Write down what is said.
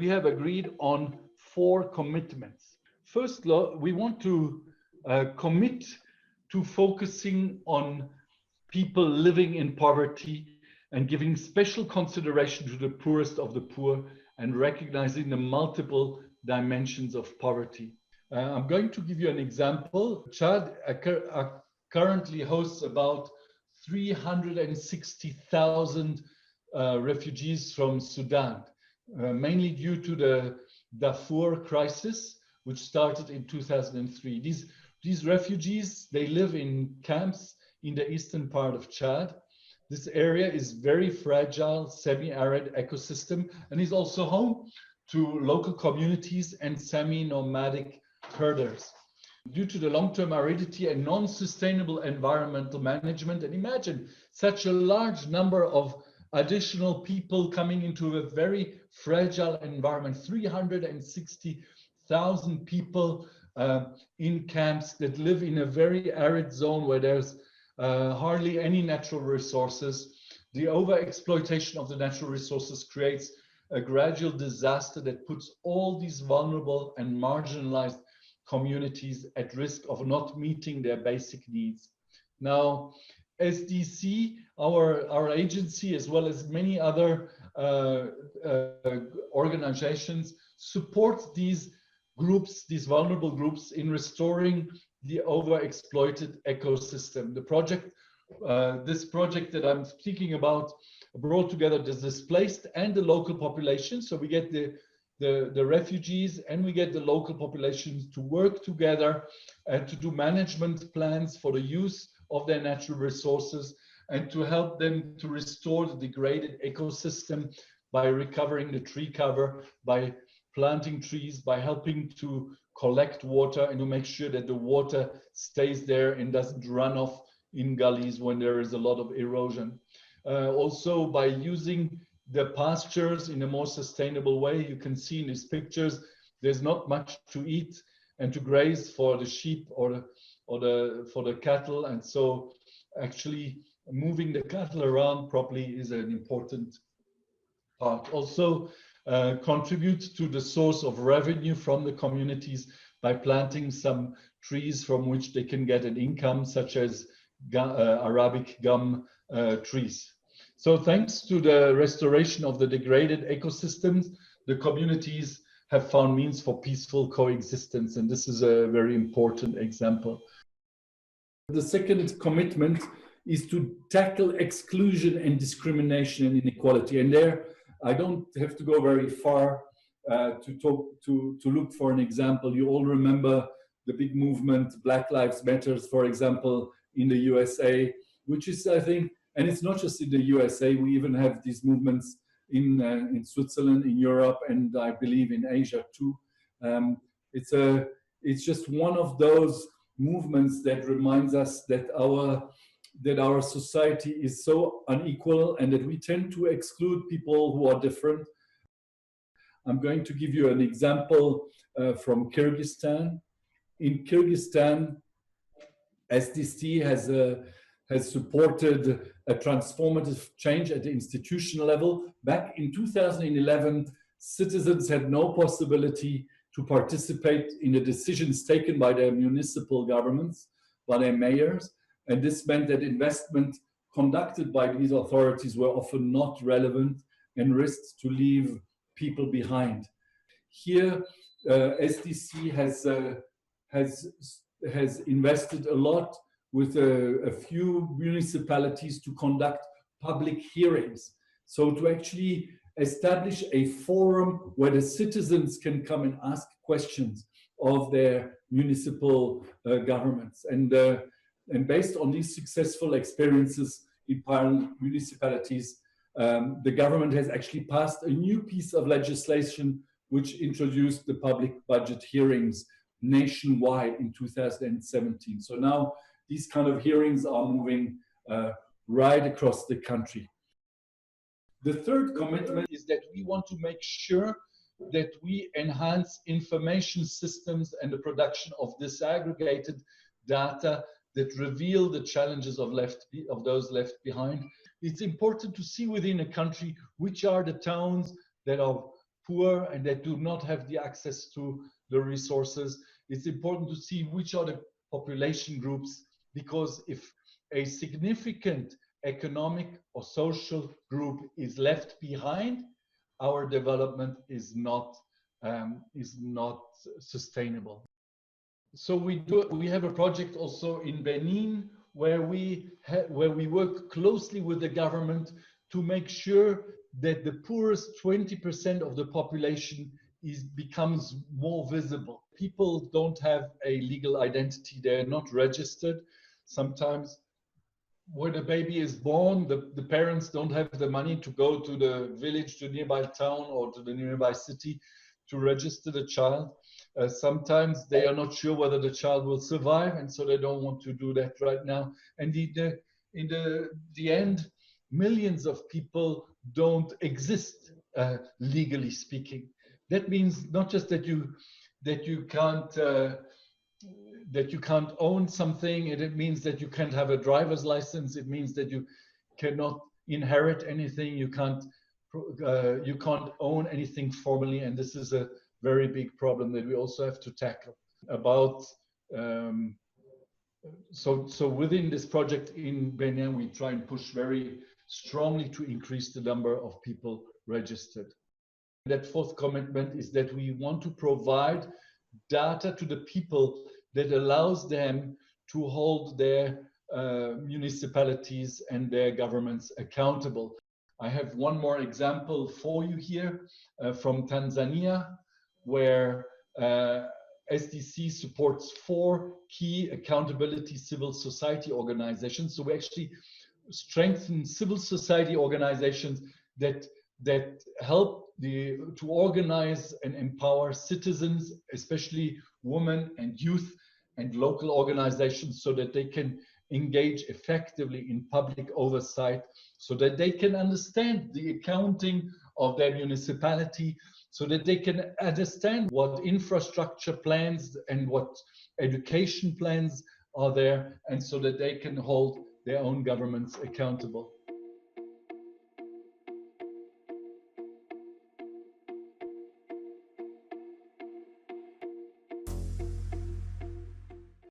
we have agreed on 4 commitments. First, we want to commit to focusing on people living in poverty and giving special consideration to the poorest of the poor and recognizing the multiple dimensions of poverty. I'm going to give you an example. Chad currently hosts about 360,000 refugees from Sudan, mainly due to the Darfur crisis, which started in 2003. These refugees, they live in camps in the eastern part of Chad. This area is very fragile, semi-arid ecosystem, and is also home to local communities and semi-nomadic herders. Due to the long-term aridity and non-sustainable environmental management, and imagine such a large number of additional people coming into a very fragile environment, 360,000 people in camps that live in a very arid zone where there's hardly any natural resources. The overexploitation of the natural resources creates a gradual disaster that puts all these vulnerable and marginalized communities at risk of not meeting their basic needs. Now, SDC, our agency, as well as many other organizations, support these groups, these vulnerable groups, in restoring the overexploited ecosystem. The project, this project that I'm speaking about, brought together the displaced and the local population. So we get the refugees and we get the local populations to work together and to do management plans for the use of their natural resources and to help them to restore the degraded ecosystem by recovering the tree cover, by planting trees, by helping to collect water and to make sure that the water stays there and doesn't run off in gullies when there is a lot of erosion. Also by using the pastures in a more sustainable way. You can see in these pictures, there's not much to eat and to graze for the sheep or for the cattle. And so actually moving the cattle around properly is an important part. Also contribute to the source of revenue from the communities by planting some trees from which they can get an income, such as Arabic gum trees. So thanks to the restoration of the degraded ecosystems, the communities have found means for peaceful coexistence, and this is a very important example. The second commitment is to tackle exclusion and discrimination and inequality. And there, I don't have to go very far to look for an example. You all remember the big movement, Black Lives Matter, for example, in the USA, which is, I think, and it's not just in the USA, we even have these movements in Switzerland, in Europe, and I believe in Asia too. It's just one of those movements that reminds us that our society is so unequal and that we tend to exclude people who are different. I'm going to give you an example from Kyrgyzstan. In Kyrgyzstan, SDC has supported a transformative change at the institutional level. Back in 2011, citizens had no possibility to participate in the decisions taken by their municipal governments, by their mayors. And this meant that investment conducted by these authorities were often not relevant and risked to leave people behind. Here, SDC has invested a lot with a few municipalities to conduct public hearings. So to actually establish a forum where the citizens can come and ask questions of their municipal governments. And based on these successful experiences in municipalities, the government has actually passed a new piece of legislation which introduced the public budget hearings nationwide in 2017. So now these kind of hearings are moving right across the country. The third commitment is that we want to make sure that we enhance information systems and the production of disaggregated data that reveal the challenges of those left behind. It's important to see within a country which are the towns that are poor and that do not have the access to the resources. It's important to see which are the population groups, because if a significant economic or social group is left behind, our development is not sustainable. So we have a project also in Benin where we work closely with the government to make sure that the poorest 20% of the population becomes more visible. People don't have a legal identity, they're not registered. Sometimes when a baby is born, the parents don't have the money to go to the village, to nearby town or to the nearby city to register the child. Sometimes they are not sure whether the child will survive, and so they don't want to do that right now. And in the end, millions of people don't exist, legally speaking. That means not just that you can't own something, and it means that you can't have a driver's license. It means that you cannot inherit anything. You can't own anything formally, and this is a very big problem that we also have to tackle. So within this project in Benin, we try and push very strongly to increase the number of people registered. That fourth commitment is that we want to provide data to the people that allows them to hold their municipalities and their governments accountable. I have one more example for you here from Tanzania, where SDC supports 4 key accountability civil society organizations. So we actually strengthen civil society organizations that help to organize and empower citizens, especially women and youth and local organizations, so that they can engage effectively in public oversight, so that they can understand the accounting of their municipality, so that they can understand what infrastructure plans and what education plans are there, and so that they can hold their own governments accountable.